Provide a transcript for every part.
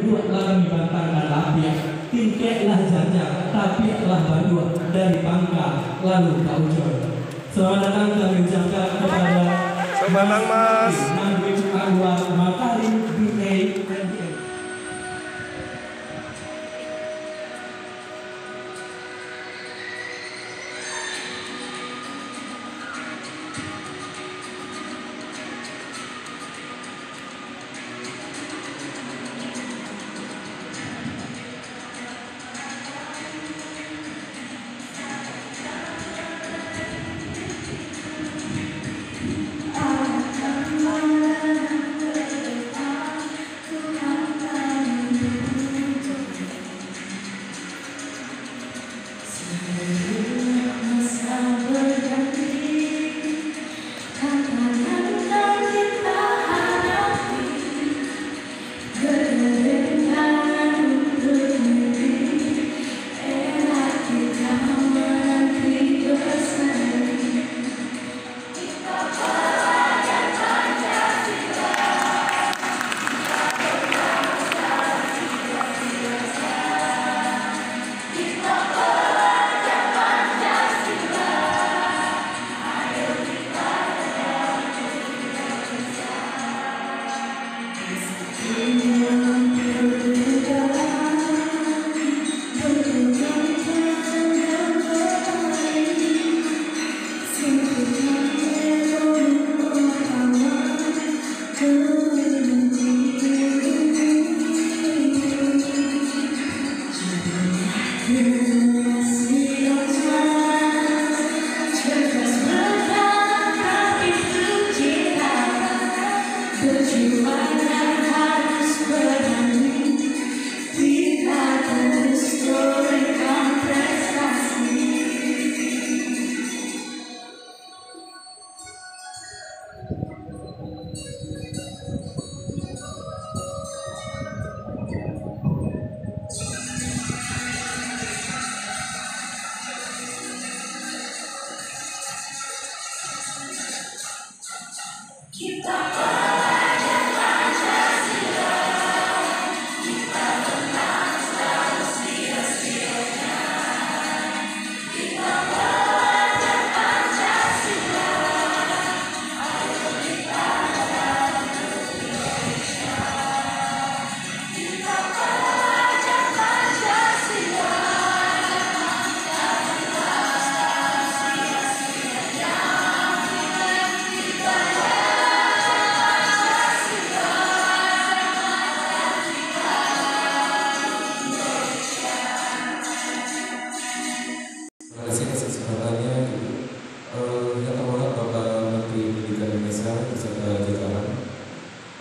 dua lagi bantangkan lapia, tingkeklah jajak, tapiaklah bandua dari pangkal lalu ke ujung. Selamat datang kami ucapkan kepada Semanang Mas. Nandwich Anwar Makarim BA MBA.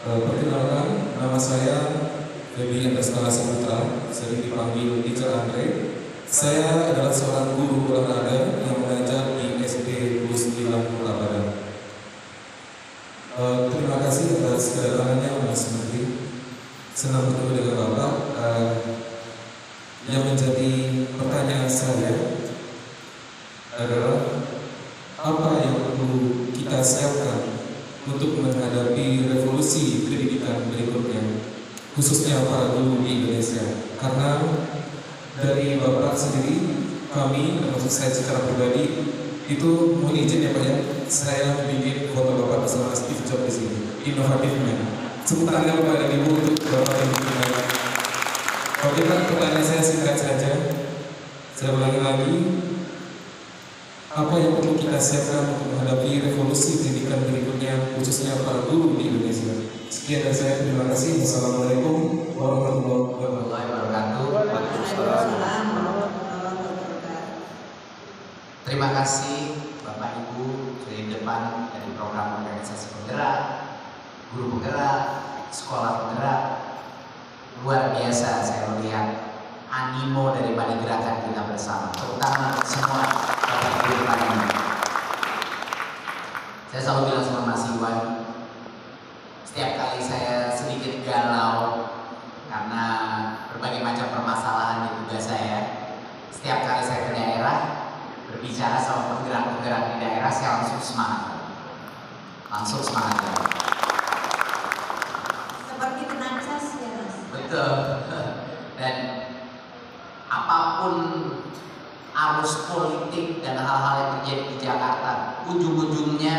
Perkenalkan, nama saya Feby Endaskala Saputra, sering dipanggil Teacher Andre. Saya adalah seorang guru olahraga yang mengajar di SD Bus Lilang Kota. Terima kasih atas kedatangannya Mas Menteri. Senang bertemu dengan Bapak. Yang menjadi pertanyaan saya adalah apa yang perlu kita siapkan untuk menghadapi revolusi pendidikan berikutnya, khususnya para guru di Indonesia. Karena dari Bapak sendiri, kami, termasuk saya secara pribadi, itu mohon izin ya Pak ya, saya bikin foto Bapak bersama Steve Jobs di sini, inovatif man. Sebutan kepada Ibu untuk Bapak yang berkenan. Oke Pak, pertanyaan saya singkat saja. Saya ulangi lagi. Apa yang perlu kita siapkan untuk menghadapi revolusi pendidikan berikutnya, khususnya para guru di Indonesia? Sekian dari saya, terima kasih. Wassalamualaikum warahmatullahi wabarakatuh. Terima kasih Bapak Ibu dari depan dari program organisasi penggerak, guru penggerak, sekolah penggerak. Luar biasa saya melihat animo daripada gerakan kita bersama, terutama semua Bapak Ibu depan ini. Saya selalu bilang sama Mas Iwan, setiap kali saya sedikit galau karena berbagai macam permasalahan di tugas saya, setiap kali saya ke daerah berbicara sama penggerak-penggerak di daerah, saya langsung semangat. Seperti penacas ya Mas. Betul. Dan apapun arus politik dan hal-hal yang terjadi di Jakarta, ujung-ujungnya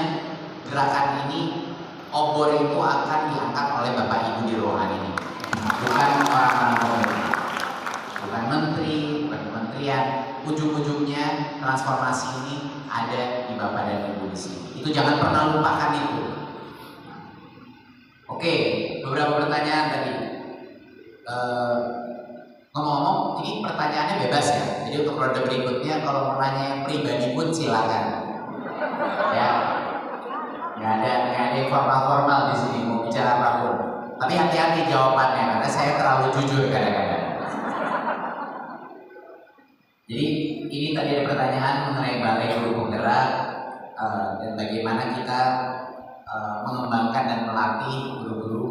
gerakan ini, obor itu akan diangkat oleh Bapak Ibu di ruangan ini, bukan orang-orang politik, bukan menteri, bukan kementerian. Ujung-ujungnya transformasi ini ada di Bapak dan Ibu di sini. Itu jangan pernah lupakan itu. Oke, beberapa pertanyaan tadi. Ngomong-ngomong, ini pertanyaannya bebas ya. Jadi untuk ronde berikutnya kalau mau nanya yang pribadi pun silakan. Ya, nggak ada formal-formal di sini mau bicara apapun. Tapi hati-hati jawabannya karena saya terlalu jujur kadang-kadang. Jadi ini tadi ada pertanyaan mengenai Balai Guru Penggerak dan bagaimana kita mengembangkan dan melatih guru-guru.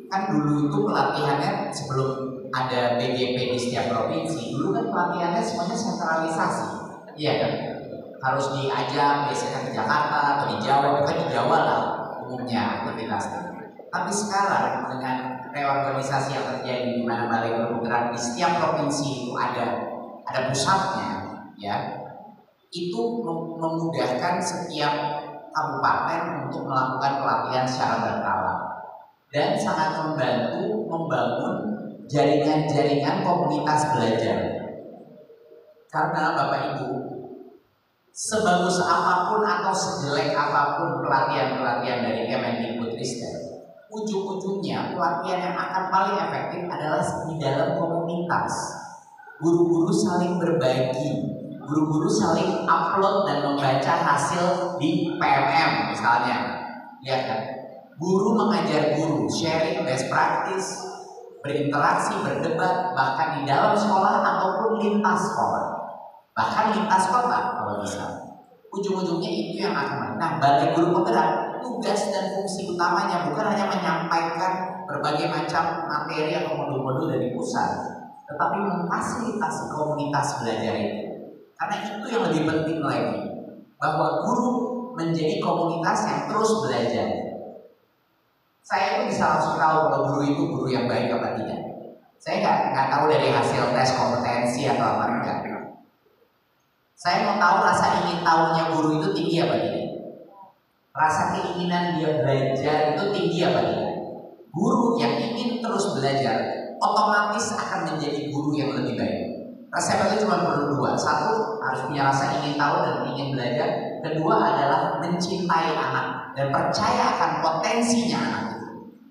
Kan dulu itu pelatihannya sebelum ada BGP di setiap provinsi, dulu kan pelatihannya semuanya sentralisasi, iya kan? Harus diajak biasanya ke Jakarta atau di Jawa, bukan di Jawa lah umumnya aktivitasnya. Tapi sekarang dengan reorganisasi yang terjadi di mana Balai Guru Penggerak di setiap provinsi itu ada pusatnya, ya, itu memudahkan setiap kabupaten untuk melakukan pelatihan secara berkala dan sangat membantu membangun jaringan-jaringan komunitas belajar. Karena Bapak Ibu, sebagus apapun atau sejelek apapun pelatihan-pelatihan dari Kemendikbudristek, ujung-ujungnya pelatihan yang akan paling efektif adalah di dalam komunitas. Guru-guru saling berbagi, guru-guru saling upload dan membaca hasil di PMM misalnya. Lihat kan, guru mengajar guru, sharing best practice, berinteraksi, berdebat, bahkan di dalam sekolah ataupun lintas sekolah, bahkan lintas kota kalau bisa. Ujung-ujungnya itu yang akan. Nah, Balai Guru Penggerak, tugas dan fungsi utamanya bukan hanya menyampaikan berbagai macam materi atau modul-modul dari pusat, tetapi memfasilitasi komunitas belajar itu. Karena itu yang lebih penting lagi, bahwa guru menjadi komunitas yang terus belajar. Saya itu bisa langsung tahu kalau guru itu guru yang baik apa tidak. Saya nggak tahu dari hasil tes kompetensi atau apa enggak. Saya mau tahu rasa ingin tahunya guru itu tinggi apa tidak. Rasa keinginan dia belajar itu tinggi apa tidak. Guru yang ingin terus belajar otomatis akan menjadi guru yang lebih baik. Resep itu cuma perlu dua. Satu, harus punya rasa ingin tahu dan ingin belajar. Kedua adalah mencintai anak dan percaya akan potensinya anak itu,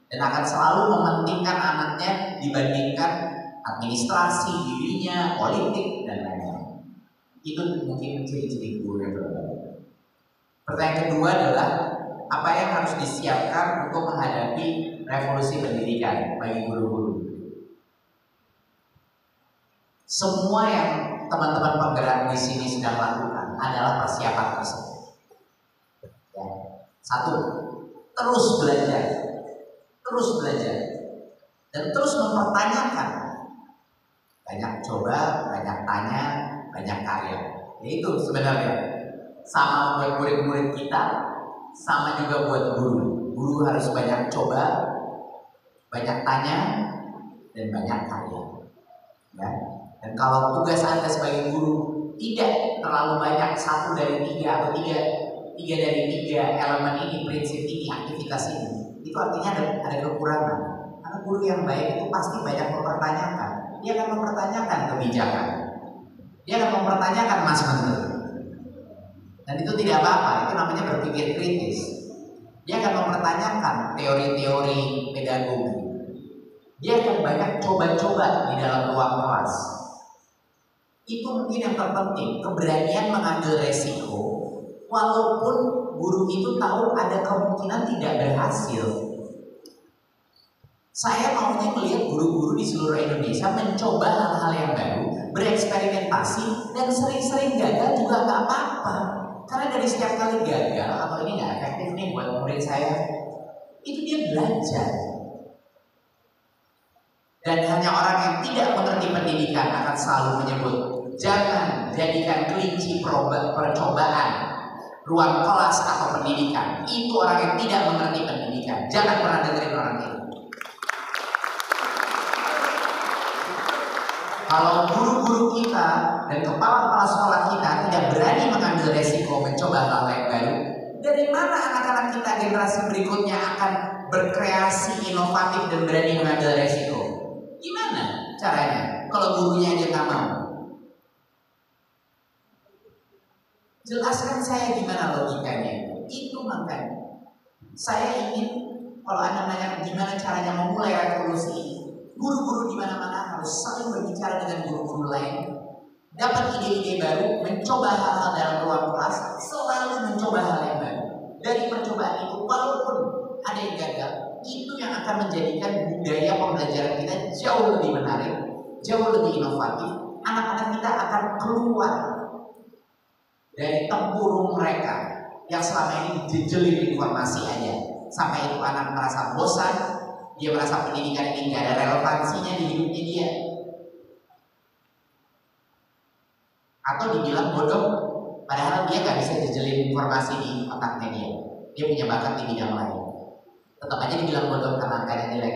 dan akan selalu mementingkan anaknya dibandingkan administrasi dirinya, politik dan lain-lain. Itu mungkin ciri-ciri guru yang berbeda. Pertanyaan kedua adalah apa yang harus disiapkan untuk menghadapi revolusi pendidikan bagi guru-guru. Semua yang teman-teman penggerak di sini sedang lakukan adalah persiapan tersebut. Ya. Satu, terus belajar, dan terus mempertanyakan. Banyak coba, banyak tanya, banyak karya. Itu sebenarnya sama buat murid-murid kita, sama juga buat guru. Guru harus banyak coba, banyak tanya, dan banyak karya. Ya. Dan kalau tugas Anda sebagai guru tidak terlalu banyak, satu dari tiga atau tiga dari tiga elemen ini, prinsip ini, aktivitas ini, itu artinya ada kekurangan. Karena guru yang baik itu pasti banyak mempertanyakan. Dia akan mempertanyakan kebijakan, dia akan mempertanyakan Mas Menteri, dan itu tidak apa-apa. Itu namanya berpikir kritis. Dia akan mempertanyakan teori-teori pedagogi. Dia akan banyak coba-coba di dalam ruang kelas. Itu mungkin yang terpenting, keberanian mengambil resiko, walaupun guru itu tahu ada kemungkinan tidak berhasil. Saya maunya melihat guru-guru di seluruh Indonesia mencoba hal-hal yang baru, bereksperimentasi, dan sering-sering gagal juga nggak apa-apa. Karena dari setiap kali gagal atau ini nggak efektif nih buat murid saya, itu dia belajar. Dan hanya orang yang tidak mengerti pendidikan akan selalu menyebut, jangan jadikan kelinci percobaan ruang kelas atau pendidikan. Itu orang yang tidak mengerti pendidikan. Jangan pernah dengerin orang itu. Kalau guru-guru kita dan kepala-kepala sekolah kita tidak berani mengambil resiko mencoba hal yang baru, dari mana anak-anak kita generasi berikutnya akan berkreasi, inovatif dan berani mengambil resiko? Gimana caranya kalau gurunya aja nggak mau? Jelaskan saya gimana logikanya. Itu makanya saya ingin, kalau Anda nanya gimana caranya memulai revolusi ini, guru-guru di mana-mana harus saling berbicara dengan guru-guru lain, dapat ide-ide baru, mencoba hal-hal dalam ruang kelas, selalu mencoba hal yang baru. Dari percobaan itu, walaupun ada yang gagal, itu yang akan menjadikan budaya pembelajaran kita jauh lebih menarik, jauh lebih inovatif. Anak-anak kita akan keluar dari tempurung mereka yang selama ini dijejelin informasi aja, sampai itu anak merasa bosan, dia merasa pendidikan ini nggak ada relevansinya di hidupnya dia, atau dibilang bodoh, padahal dia nggak bisa jejelin informasi di otaknya dia. Dia punya bakat di bidang lain, tetap aja dibilang bodoh karena angkanya jelek.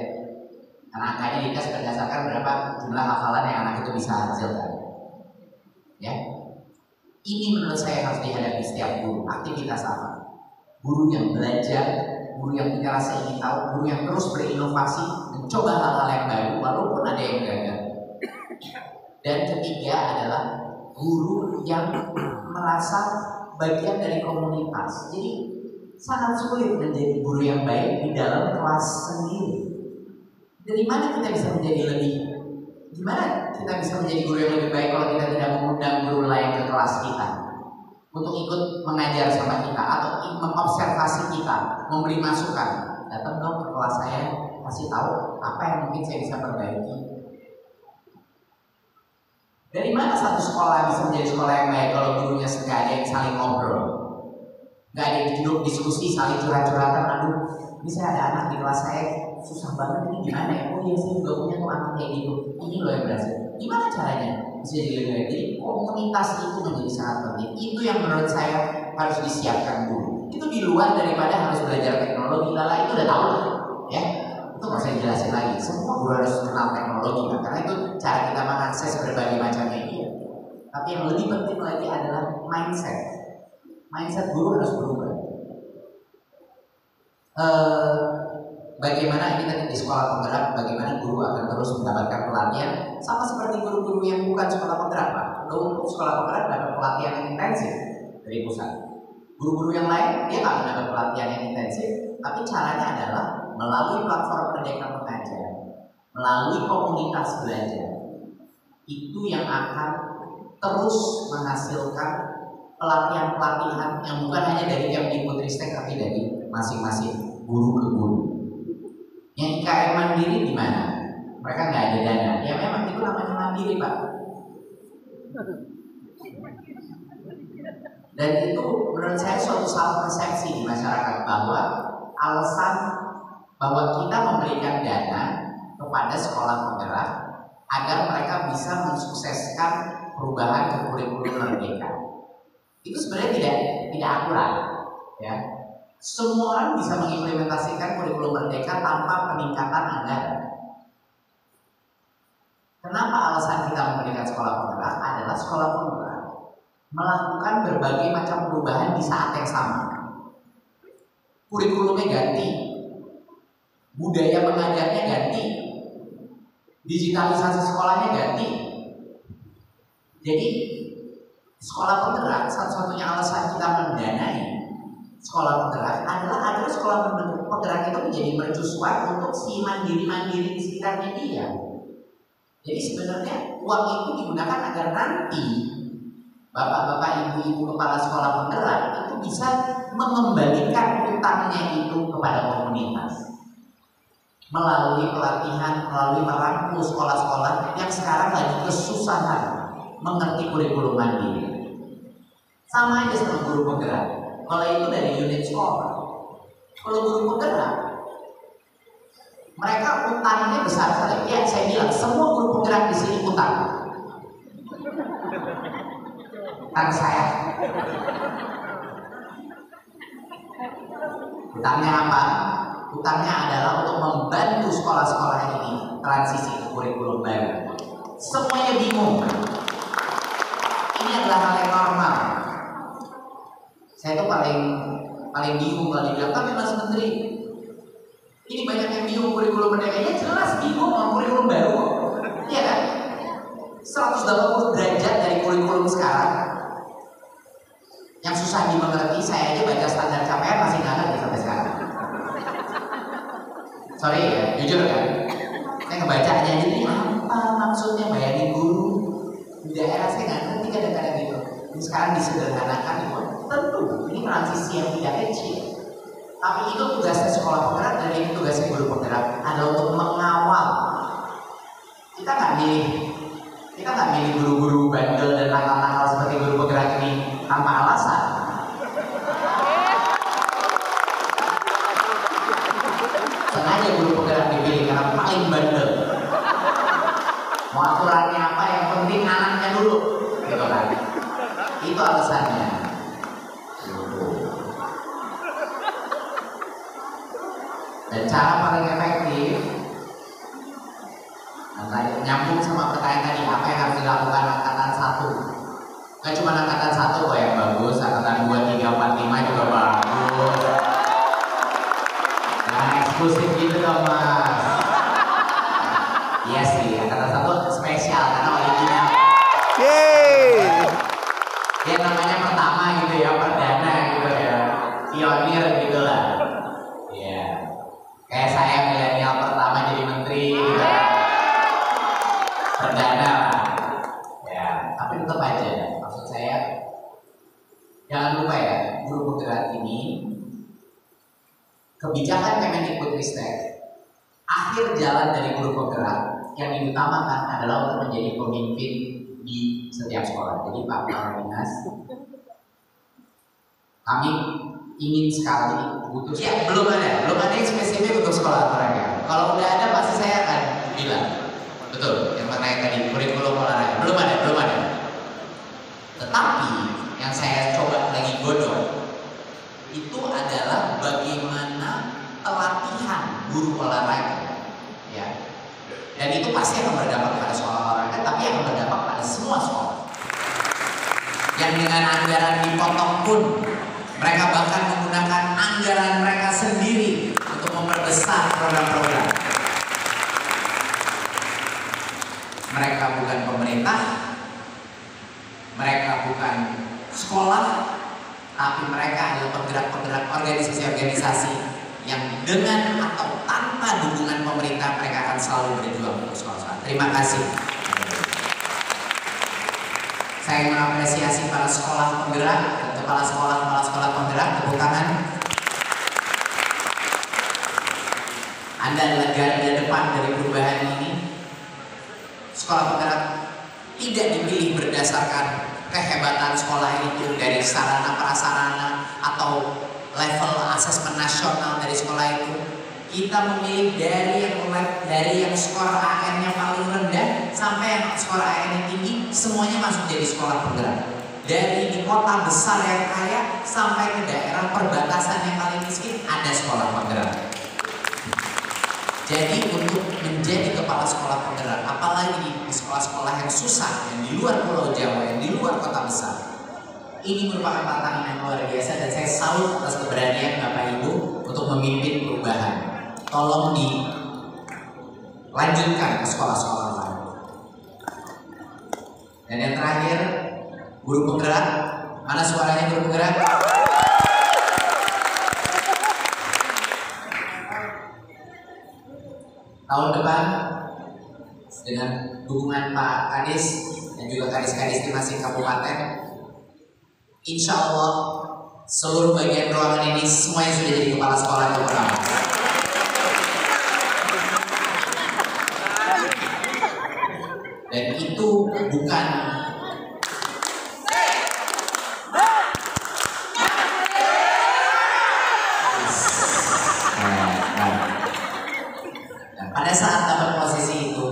Karena angkanya dites berdasarkan berapa jumlah hafalan yang anak itu bisa hasilkan. Ya, ini menurut saya harus dihadapi setiap guru. Aktivitas apa? Guru yang belajar, guru yang punya rasa ingin tahu, guru yang terus berinovasi, mencoba hal-hal yang baru walaupun ada yang gagal. Dan ketiga adalah guru yang merasa bagian dari komunitas. Jadi sangat sulit menjadi guru yang baik di dalam kelas sendiri. Dari mana kita bisa menjadi lebih? Gimana kita bisa menjadi guru yang lebih baik kalau kita tidak mengundang guru lain ke kelas kita untuk ikut mengajar sama kita atau mengobservasi kita, memberi masukan? Datang dong ke kelas saya, kasih tahu apa yang mungkin saya bisa perbaiki. Dari mana satu sekolah bisa menjadi sekolah yang baik kalau gurunya nggak ada yang saling ngobrol, nggak ada yang duduk diskusi, saling curhat-curhatan? Aduh, ini saya ada anak di kelas saya susah banget, ini gimana ya? Oh iya, saya juga punya tuh anak kayak gitu. Ini loh yang berhasil. Gimana caranya bisa jadi lebih baik? Jadi komunitas itu menjadi sangat penting. Itu yang menurut saya harus disiapkan dulu. Itu di luar daripada harus belajar teknologi. Lala itu udah tahu, ya. Itu nggak usah dijelasin lagi. Semua guru harus kenal teknologi, kan? Karena itu cara kita mengakses berbagai macam media. Tapi yang lebih penting lagi adalah mindset. Mindset guru harus berubah. Bagaimana ini tadi di sekolah penggerak, bagaimana guru akan terus mendapatkan pelatihan, sama seperti guru-guru yang bukan sekolah penggerak, Pak. Untuk sekolah penggerak dapat pelatihan yang intensif dari pusat. Guru-guru yang lain dia nggak mendapat pelatihan yang intensif, tapi caranya adalah melalui platform Merdeka Mengajar, melalui komunitas belajar. Itu yang akan terus menghasilkan pelatihan-pelatihan yang bukan hanya dari Kemdikbudristek, tapi dari masing-masing guru ke guru. Yang IKM mandiri di mana? Mereka nggak ada dana. Ya memang itu namanya mandiri, Pak. Dan itu menurut saya suatu salah persepsi di masyarakat bahwa alasan bahwa kita memberikan dana kepada sekolah penggerak agar mereka bisa mensukseskan perubahan ke kurikulum merdeka. Itu sebenarnya tidak akurat, ya. Semua orang bisa mengimplementasikan kurikulum merdeka tanpa peningkatan anggaran. Kenapa alasan kita memberikan sekolah penggerak adalah sekolah penggerak melakukan berbagai macam perubahan di saat yang sama. Kurikulumnya ganti, budaya mengajarnya ganti, digitalisasi sekolahnya ganti. Jadi sekolah penggerak, satu-satunya alasan kita mendanai sekolah penggerak adalah agar sekolah penggerak itu menjadi mercusuar untuk si mandiri-mandiri di sekitarnya dia. Jadi sebenarnya uang itu digunakan agar nanti bapak-bapak, ibu-ibu kepala sekolah penggerak itu bisa mengembalikan utangnya itu kepada komunitas melalui pelatihan, melalui merangkul sekolah-sekolah yang sekarang lagi kesusahan mengerti kurikulum mandiri. Sama aja sama guru penggerak. Kalau itu dari unit sekolah. Kalau guru penggerak, mereka utangnya besar sekali. Ya, saya bilang semua guru penggerak di sini utang. Utang saya. Utangnya apa? Utangnya adalah untuk membantu sekolah-sekolah ini transisi ke kurikulum baru. semuanya bingung. Ini adalah hal yang normal. Saya tuh paling bingung kalau dibilang, tapi Mas Menteri, ini banyak yang bingung kurikulum merdeka. Ya jelas bingung sama kurikulum baru, iya kan? 180 derajat dari kurikulum sekarang. Yang susah dimengerti, saya aja baca standar capaian masih nggak ngerti sampai sekarang. Sorry ya, jujur kan? Saya ngebacanya aja ini apa maksudnya bayangin guru di daerah, saya nggak ngerti kadang-kadang gitu. Ini sekarang disederhanakan gitu. Tentu ini transisi yang tidak kecil. Tapi itu tugasnya sekolah penggerak dan itu tugasnya guru penggerak adalah untuk mengawal. Kita nggak milih guru-guru bandel dan nakal-nakal seperti guru penggerak ini tanpa alasan. Sengaja guru penggerak dipilih karena paling bandel. Mau aturannya apa, yang penting anaknya dulu, gitu kan? Itu alasannya. Dan cara paling efektif, nyambung sama pertanyaan tadi, apa yang harus dilakukan angkatan 1? Gak cuma angkatan 1 kok yang bagus, angkatan 2, 3, 4, 5 juga bagus. Nah, eksklusif gitu dong Mas. Iya sih, angkatan 1 spesial karena original. Dia namanya pertama gitu ya, perdana gitu ya, pionir gitu lah. Iya. Kayak saya milenial pertama jadi menteri gitu kan. Perdana lah. Ya, tapi tetap aja. Maksud saya, jangan lupa ya, guru penggerak ini kebijakan Kemendikbudristek, akhir jalan dari guru penggerak yang diutamakan adalah untuk menjadi pemimpin di setiap sekolah. Jadi Pak Kepala Dinas, kami ingin sekali butuh. Ya belum ada yang spesifik untuk sekolah olahraga. Kalau udah ada pasti saya akan bilang. Betul, yang mengenai tadi kurikulum olahraga belum ada. Tetapi yang saya coba lagi godok itu adalah bagaimana pelatihan guru olahraga, ya. Dan itu pasti akan berdampak pada sekolah olahraga, tapi akan berdampak pada semua sekolah. Yang dengan anggaran dipotong pun, mereka bahkan menggunakan anggaran mereka sendiri untuk memperbesar program-program. Mereka bukan pemerintah, mereka bukan sekolah, tapi mereka adalah penggerak-penggerak organisasi-organisasi yang dengan atau tanpa dukungan pemerintah mereka akan selalu berjuang untuk sekolah-sekolah. Terima kasih. Saya mengapresiasi para sekolah penggerak dan kepala sekolah penggerak. Tepuk tangan. Anda adalah garda depan dari perubahan ini. Sekolah penggerak tidak dipilih berdasarkan kehebatan sekolah itu dari sarana prasarana atau level asesmen nasional dari sekolah itu. Kita memilih dari yang skor AN-nya paling rendah sampai yang skor AN-nya tinggi, semuanya masuk jadi sekolah penggerak. Dari di kota besar yang kaya sampai ke daerah perbatasan yang paling miskin ada sekolah penggerak. Jadi untuk menjadi kepala sekolah penggerak, apalagi di sekolah-sekolah yang susah, yang di luar Pulau Jawa, yang di luar kota besar, ini merupakan tantangan yang luar biasa dan saya salut atas keberanian Bapak Ibu untuk memimpin perubahan. Tolong dilanjutkan ke sekolah-sekolah lain. Dan yang terakhir, guru penggerak. Mana suaranya guru penggerak? Tahun depan dengan dukungan Pak Kadis dan juga kadis-kadis di masing kabupaten, insya Allah seluruh bagian ruangan ini semuanya sudah jadi kepala sekolah yang pertama. Dan itu bukan pada saat dapat posisi itu,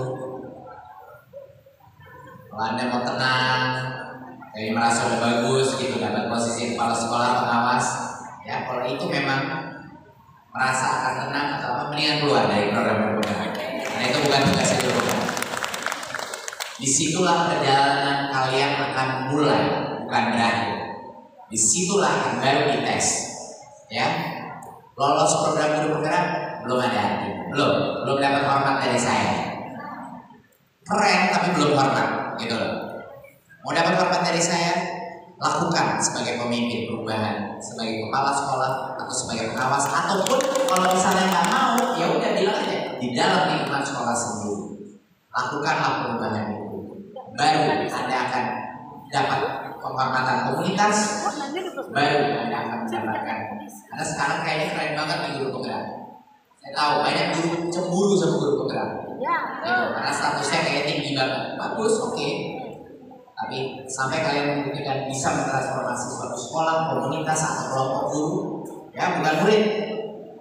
kalau Anda mau tenang, jadi merasa udah bagus gitu, dapat posisi kepala sekolah pengawas, ya kalau itu memang merasa akan tenang atau apa, mendingan keluar dari program berpegang. Karena itu bukan tugas itu. Disitulah perjalanan kalian akan mulai, bukan berakhir. Disitulah akan baru dites, ya. Lolos program guru penggerak belum ada artinya, belum dapat hormat dari saya. Keren tapi belum hormat, gitu loh. Mau dapat hormat dari saya, lakukan sebagai pemimpin perubahan, sebagai kepala sekolah atau sebagai pengawas, ataupun kalau misalnya nggak mau, ya udah bilang aja di dalam lingkungan sekolah sendiri. Lakukanlah perubahan itu, baru Anda akan dapat penghormatan komunitas, baru Anda akan mendapatkan. Karena sekarang kayaknya keren banget nih guru penggerak. Saya tahu banyak guru cemburu sama guru penggerak, karena statusnya kayak tinggi banget. Bagus, oke. Tapi sampai kalian membuktikan bisa mentransformasi suatu sekolah, komunitas atau kelompok guru, ya bukan murid,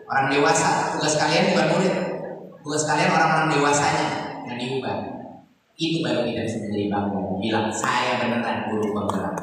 orang dewasa. Tugas kalian bukan murid, tugas kalian orang-orang dewasanya yang diubah. Itu baru kita bisa menjadi bangga dan bilang saya beneran guru penggerak.